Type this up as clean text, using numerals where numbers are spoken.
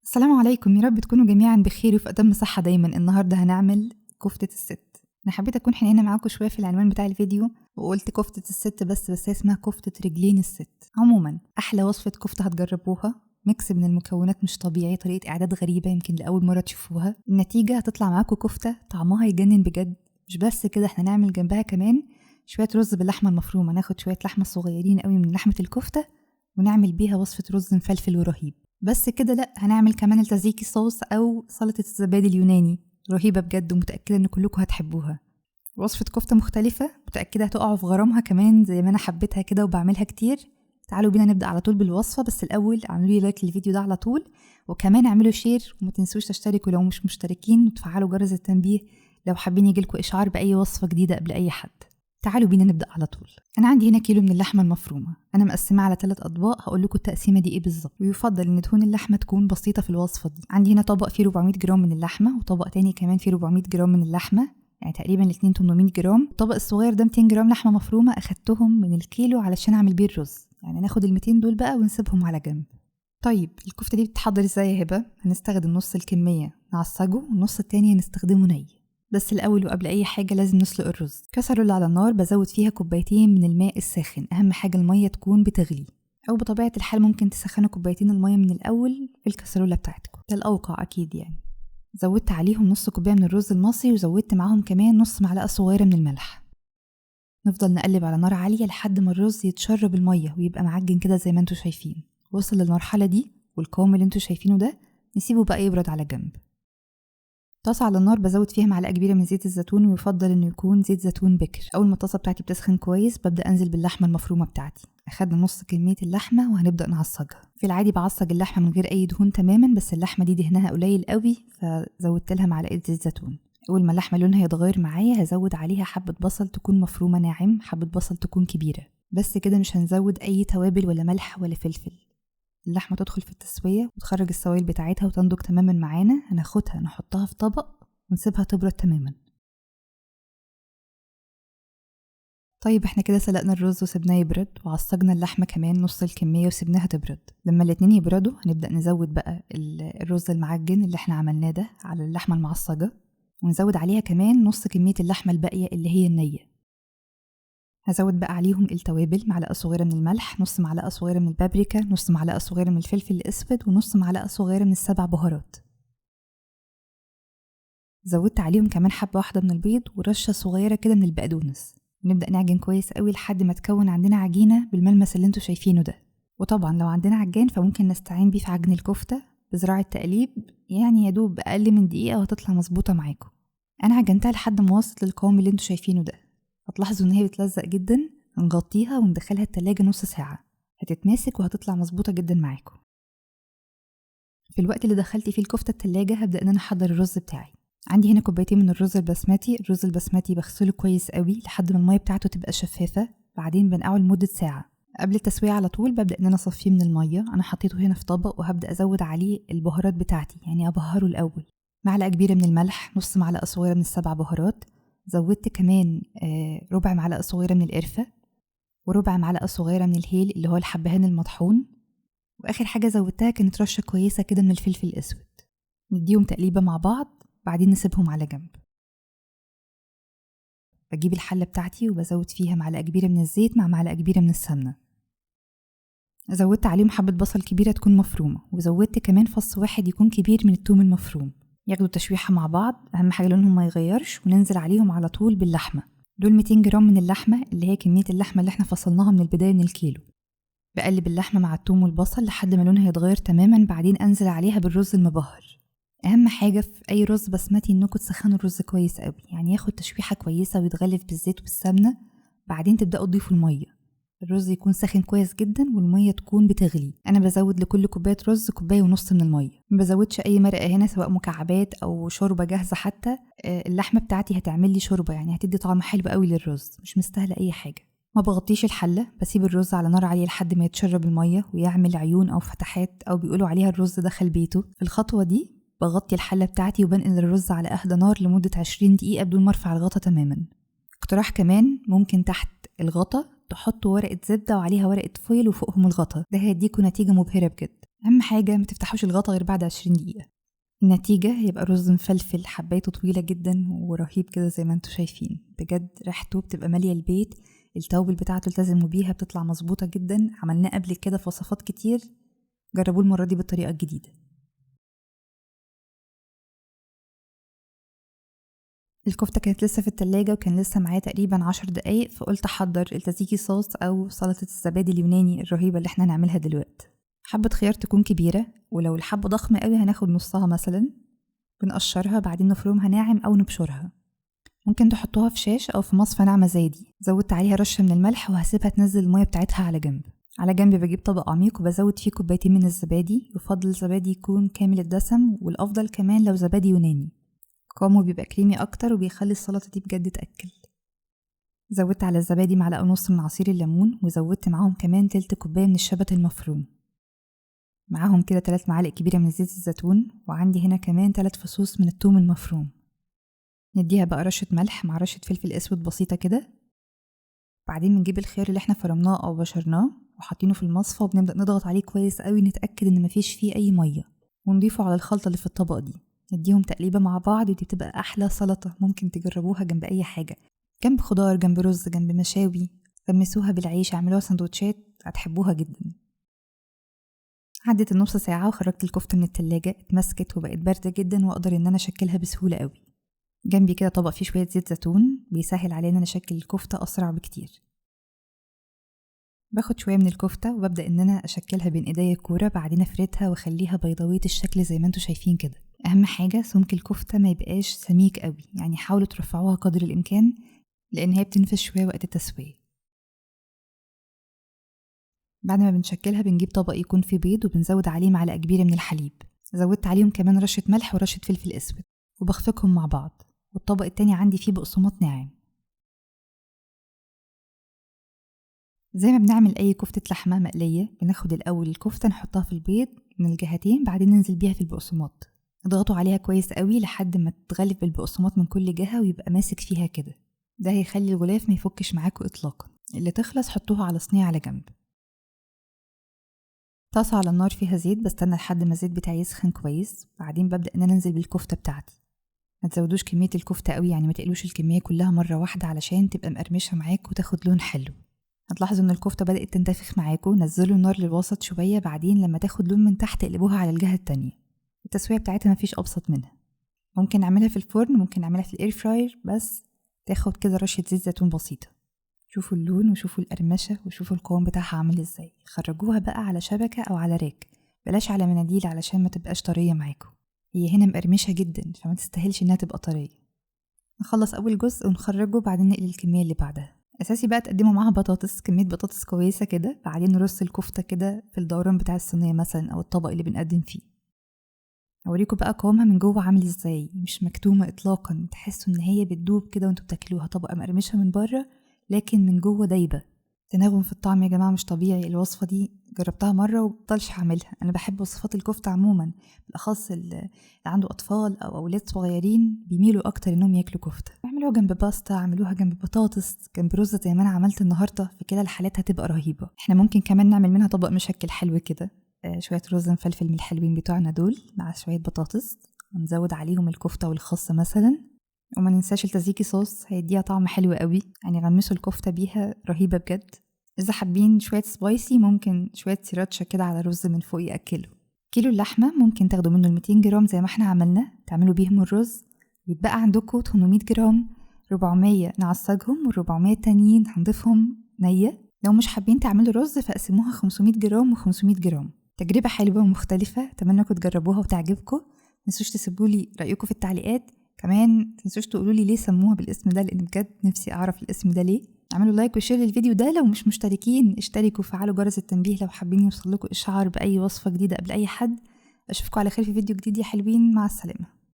السلام عليكم، يا رب تكونوا جميعا بخير وفي أتم صحة دايما. النهاردة هنعمل كفتة الست. أنا حبيت أكون حنينة معاكم شوية في العنوان بتاع الفيديو وقلت كفتة الست بس هي اسمها كفتة رجلين الست. عموما أحلى وصفة كفتة هتجربوها، ميكس من المكونات مش طبيعي، طريقة إعداد غريبة يمكن لأول مرة تشوفوها. النتيجة هتطلع معاكم كفتة طعمها يجنن بجد. مش بس كده، احنا نعمل جنبها كمان شوية رز باللحمة المفرومة. ناخد شوية لحمة صغيرين قوي من لحمة الكفتة ونعمل بيها وصفة رز مفلفل ورهيب. بس كده لأ، هنعمل كمان التزيكي صوص أو سلطة الزبادي اليوناني، رهيبة بجد ومتأكدة إن كلكم هتحبوها. وصفة كفتة مختلفة، متأكدة هتقعوا في غرامها كمان زي ما أنا حبيتها كده وبعملها كتير. تعالوا بينا نبدأ على طول بالوصفة، بس الأول اعملوا لي لايك للفيديو ده على طول، وكمان اعملوا شير، وما تنسوش تشتركوا لو مش مشتركين، وتفعلوا جرس التنبيه لو حابين يجيلكوا إشعار بأي وصفة جديدة قبل أي حد. تعالوا بينا نبدأ على طول. أنا عندي هنا كيلو من اللحمة المفرومة، أنا مقسمها على 3 أطباق، هقول لكم التقسيمة دي إيه بالظبط. ويفضل إن دهون اللحمة تكون بسيطة في الوصفة دي. عندي هنا طبق فيه 400 جرام من اللحمة، وطبق تاني كمان فيه 400 جرام من اللحمة، يعني تقريبا الاتنين 800 جرام. الطبق الصغير ده 200 جرام لحمة مفرومة، أخدتهم من الكيلو علشان أعمل بيه الرز، يعني ناخد ال 200 دول بقى ونسيبهم على جنب. طيب الكفتة دي بتتحضر ازاي يا هبة؟ هنستخدم نص الكمية نعصجه والنص التاني هنستخدمه ني. بس الأول وقبل أي حاجة لازم نسلق الرز. كسرولة على النار بزود فيها 2 كوباية من الماء الساخن، أهم حاجة المية تكون بتغلي، أو بطبيعة الحال ممكن تسخنوا 2 كوباية المية من الأول في الكسرولة بتاعتكم، ده الأوقع أكيد يعني. زودت عليهم نص كوباية من الرز المصري، وزودت معاهم كمان نص معلقة صغيرة من الملح. نفضل نقلب على نار عالية لحد ما الرز يتشرب المية ويبقى معجن كده زي ما انتوا شايفين. وصل للمرحلة دي والقوام اللي انتوا شايفينه ده، نسيبه بقى يبرد على جنب. طاسة على النار بزود فيها معلقة كبيرة من زيت الزيتون، ويفضل انه يكون زيت زيتون بكر. اول ما الطاسة بتاعتي بتسخن كويس ببدأ انزل باللحمة المفرومة بتاعتي. اخدنا نص كمية اللحمة وهنبدأ نعصجها. في العادي بعصج اللحمة من غير اي دهون تماما، بس اللحمة دي دهنها قليل قوي فزودت لها معلقة زيت زيتون. اول ما اللحمة لونها يتغير معايا هزود عليها حبة بصل تكون مفرومة ناعم، حبة بصل تكون كبيرة. بس كده، مش هنزود اي توابل ولا ملح ولا فلفل. اللحمة تدخل في التسوية وتخرج السوائل بتاعتها وتنضج تماما معانا. هناخدها نحطها في طبق ونسيبها تبرد تماما. طيب احنا كده سلقنا الرز وسبناه يبرد، وعصجنا اللحمة كمان نص الكمية وسبناها تبرد. لما الاتنين يبردوا هنبدأ نزود بقى الرز المعجن اللي احنا عملناه ده على اللحمة المعصجة، ونزود عليها كمان نص كمية اللحمة الباقية اللي هي النية. هزود بقى عليهم التوابل، معلقة صغيرة من الملح، نص معلقة صغيرة من البابريكا، نص معلقة صغيرة من الفلفل الأسود، ونص معلقة صغيرة من ال7 بهارات. زودت عليهم كمان حبة واحدة من البيض ورشة صغيرة كده من البقدونس. نبدأ نعجن كويس قوي لحد ما تكون عندنا عجينة بالملمس اللي انتوا شايفينه ده. وطبعا لو عندنا عجان فممكن نستعين بيه في عجن الكفتة بزراعة تقليب، يعني يدوب أقل من دقيقة وهتطلع مظبوطة معاكم. أنا عجنتها لحد ما وصلت للقوام اللي انتوا شايفينه ده. هتلاحظوا إن هي بتلزق جدا، هنغطيها وندخلها التلاجة نص ساعة، هتتماسك وهتطلع مظبوطة جدا معاكم. في الوقت اللي دخلت فيه الكفتة التلاجة هبدأ إن أنا أحضر الرز بتاعي. عندي هنا 2 كوباية من الرز البسمتي. الرز البسمتي بغسله كويس قوي لحد ما المية بتاعته تبقى شفافة، بعدين بنقعه لمدة ساعة. قبل التسوية على طول ببدأ ان انا اصفيه من المية. انا حطيته هنا في طبق وهبدأ ازود عليه البهارات بتاعتي، يعني ابهره الاول. معلقة كبيرة من الملح، نص معلقة صغيرة من ال7 بهارات، زودت كمان ربع معلقة صغيرة من القرفة، وربع معلقة صغيرة من الهيل اللي هو الحبهان المطحون، واخر حاجة زودتها كانت رشة كويسة كده من الفلفل الاسود. نديهم تقليبة مع بعض، بعدين نسيبهم على جنب. بجيب الحلة بتاعتي وبزود فيها معلقة كبيرة من الزيت مع معلقة كبيرة من السمنة. زودت عليهم حبة بصل كبيرة تكون مفرومة، وزودت كمان فص واحد يكون كبير من الثوم المفروم. ياخدوا تشويحة مع بعض، أهم حاجة لونهم ما يغيرش، وننزل عليهم على طول باللحمة. دول 200 جرام من اللحمة اللي هي كمية اللحمة اللي احنا فصلناها من البداية من الكيلو. بقلب اللحمة مع الثوم والبصل لحد ما لونها يتغير تماما، بعدين أنزل عليها بالرز المبهر. أهم حاجة في أي رز بسمتي إنكم تسخنوا الرز كويس قوي، يعني ياخد تشويحة كويسة ويتغلف بالزيت والسمنة، بعدين تبدأوا تضيفوا المية. الرز يكون ساخن كويس جدا والمية تكون بتغلي. أنا بزود لكل كوباية رز 1.5 كوباية من المية. ما بزودش أي مرقة هنا، سواء مكعبات أو شوربة جاهزة حتى. اللحمة بتاعتي هتعمل لي شوربة، يعني هتدي طعم حلو قوي للرز، مش مستاهلة أي حاجة. ما بغطيش الحلة، بسيب الرز على نار عالية لحد ما يتشرب المية ويعمل عيون أو فتحات، أو بيقولوا عليها الرز دخل بيته. في الخطوة دي بغطي الحلة بتاعتي وبنقل الرز على أهدى نار لمدة 20 دقيقة بدون ما ارفع الغطا تماما. اقتراح كمان، ممكن تحت الغطا تحطوا ورقة زبدة وعليها ورقة فويل وفوقهم الغطا، ده هيديكوا نتيجة مبهرة بجد. اهم حاجه ما تفتحوش الغطا غير بعد 20 دقيقه. النتيجه هيبقى رز مفلفل، حبايته طويله جدا ورهيب كده زي ما انتوا شايفين. بجد ريحته بتبقى ماليه البيت، التوابل بتاعته التزموا بيها بتطلع مظبوطه جدا. عملناه قبل كده في وصفات كتير، جربوه المره دي بالطريقه الجديده. الكفتة كانت لسه في التلاجة وكان لسه معايا تقريبا 10 دقايق، فقلت أحضر التزيكي صوص أو سلطة الزبادي اليوناني الرهيبة اللي احنا هنعملها دلوقتي. حبة خيار تكون كبيرة، ولو الحبة ضخمة قوي هناخد نصها مثلا. بنقشرها بعدين نفرمها ناعم أو نبشرها. ممكن تحطوها في شاش أو في مصفى ناعمة زي دي. زودت عليها رشة من الملح وهسيبها تنزل المية بتاعتها على جنب. على جنب بجيب طبق عميق وبزود فيه كوبايتين من الزبادي. يفضل الزبادي يكون كامل الدسم، والأفضل كمان لو زبادي يوناني، قوامه بيبقى كريمي اكتر وبيخلي السلطه دي بجد تاكل. زودت على الزبادي معلقه ونص من عصير الليمون، وزودت معاهم كمان تلت كوبايه من الشبت المفروم. معاهم كده 3 معالق كبيره من زيت الزيتون، وعندي هنا كمان 3 فصوص من الثوم المفروم. نديها بقى رشه ملح مع رشه فلفل اسود بسيطه كده. بعدين بنجيب الخيار اللي احنا فرمناه او بشرناه وحاطينه في المصفى، وبنبدا نضغط عليه كويس قوي، نتاكد ان مفيش فيه اي ميه، ونضيفه على الخلطه اللي في الطبق دي. نديهم تقليبة مع بعض، ودي بتبقى أحلى سلطة ممكن تجربوها جنب أي حاجة، جنب خضار، جنب رز، جنب مشاوي. غمسوها بالعيش، اعملوها سندوتشات، هتحبوها جدا. عدت النص ساعة وخرجت الكفتة من التلاجة، اتمسكت وبقت باردة جدا وأقدر إن أنا أشكلها بسهولة قوي. جنبي كده طبق فيه شوية زيت زيتون بيسهل علينا نشكل الكفتة أسرع بكتير. باخد شوية من الكفتة وببدأ إن أنا أشكلها بين إيديا كورة، بعدين أفردها وأخليها بيضاوية الشكل زي ما انتوا شايفين كده. أهم حاجة سمك الكفتة ما يبقاش سميك قوي، يعني حاولوا ترفعوها قدر الإمكان لأن هي بتنفش شوية وقت التسوية. بعد ما بنشكلها بنجيب طبق يكون فيه بيض وبنزود عليه معلقة كبيرة من الحليب. زودت عليهم كمان رشة ملح ورشة فلفل أسود وبخفقهم مع بعض. والطبق التاني عندي فيه بقسماط ناعم. زي ما بنعمل أي كفتة لحمة مقلية، بناخد الأول الكفتة نحطها في البيض من الجهتين، بعدين ننزل بيها في البقسماط. اضغطوا عليها كويس قوي لحد ما تتغلف بالبقسماط من كل جهة ويبقى ماسك فيها كده. ده هيخلي الغلاف ما يفكش معاكوا إطلاقا. اللي تخلص حطوها على صينية على جنب. طاسة على النار فيها زيت، بستنى لحد ما الزيت بتاعي يسخن كويس، بعدين ببدأ ان انا انزل بالكفتة بتاعتي. ما تزودوش كمية الكفتة قوي، يعني ما تقلوش الكمية كلها مرة واحدة علشان تبقى مقرمشة معاك وتاخد لون حلو. هتلاحظوا ان الكفتة بدأت تنتفخ معاكوا، نزلوا النار للوسط شوية، بعدين لما تاخد لون من تحت اقلبوها على الجهة التانية. التسوية بتاعتها مفيش ابسط منها. ممكن نعملها في الفرن، ممكن نعملها في الاير فراير، بس تاخد كده رشة زيت زيتون بسيطة. شوفوا اللون وشوفوا القرمشة وشوفوا القوام بتاعها عامل ازاي. خرجوها بقى على شبكة او على راك، بلاش على مناديل علشان ما تبقاش طرية معاكم. هي هنا مقرمشة جدا فما تستاهلش انها تبقى طرية. نخلص اول جزء ونخرجه، بعدين نقلي الكمية اللي بعدها. اساسي بقى تقدموا معاها بطاطس، كمية بطاطس كويسة كده، بعدين نرص الكفتة كده في الدوران بتاع الصينية مثلا او الطبق اللي بنقدم فيه. اوريكم بقى قوامها من جوه عامل ازاي، مش مكتومة اطلاقا، تحسوا ان هي بتدوب كده وانتوا بتاكلوها. طبقة مقرمشة من بره لكن من جوه دايبة. تناغم في الطعم يا جماعة مش طبيعي. الوصفة دي جربتها مرة ومبطلش هعملها. أنا بحب وصفات الكفتة عموما، بالأخص اللي عنده أطفال أو أولاد صغيرين بيميلوا أكتر إنهم ياكلوا كفتة. اعملوها جنب باستا، اعملوها جنب بطاطس، جنب رز زي ما أنا عملت النهاردة. في كلا الحالات هتبقى رهيبة. احنا ممكن كمان نعمل منها طبق مشكل حلو كده، شوية رز مفلفل من الحلوين بتوعنا دول مع شوية بطاطس، ونزود عليهم الكفتة والخس مثلا. وما ننساش التزيكي صوص، هيديها طعم حلو قوي، يعني غمسوا الكفتة بيها رهيبة بجد. إذا حابين شوية سبايسي ممكن شوية سيراتشا كده على رز من فوق يأكلوا. كيلو اللحمة ممكن تاخدوا منه 200 جرام زي ما احنا عملنا، تعملوا بيهم الرز. ويتبقى عندكم 800 جرام، 400 نعصجهم وال400 التانيين هنضيفهم نية. لو مش حابين تعملوا رز فقسموها 500 جرام و500 جرام. تجربة حلوة ومختلفة، أتمنى انكم تجربوها وتعجبكم. متنسوش تسيبولي رأيكم في التعليقات، كمان متنسوش تقولولي ليه سموها بالاسم ده، لأن بجد نفسي أعرف الاسم ده ليه. اعملوا لايك وشير للفيديو ده. لو مش مشتركين اشتركوا وفعلوا جرس التنبيه لو حابين يوصلكوا إشعار بأي وصفة جديدة قبل أي حد. أشوفكم على خير في فيديو جديد يا حلوين، مع السلامة.